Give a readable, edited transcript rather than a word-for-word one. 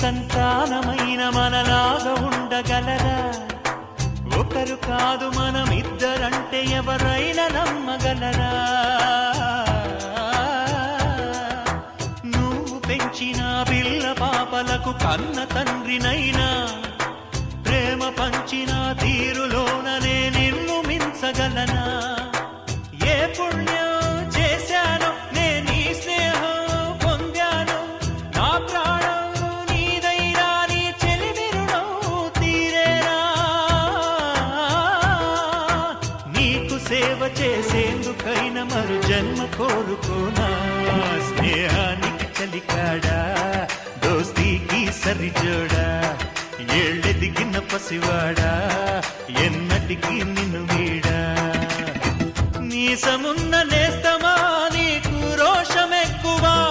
సంతానమైన మనలాగా ఉండగలరా? ఒకరు కాదు మనమిద్దరంటే ఎవరైనా నమ్మగలరా? నువ్వు పెంచిన పిల్ల పాపలకు కన్న తండ్రినైనా ప్రేమ పంచిన తీరులోననే నిన్ను మించగలనా? ఏ పుణ్యం చేశాను నేను ఈ స్నేహం పొందాను, నా ప్రాణం నీదైనా నీ చెలిమిరుణం తీరేనా? నీకు సేవ చేసేందుకైనా మరు జన్మ కోరుకోనా? స్నేహానికి చలికాడా, దోస్తీకి సరిజోడా, ఏళ్ళెదిగిన పసివాడా, ఎన్నటికి నిన్ను వీడా? నీసమున్న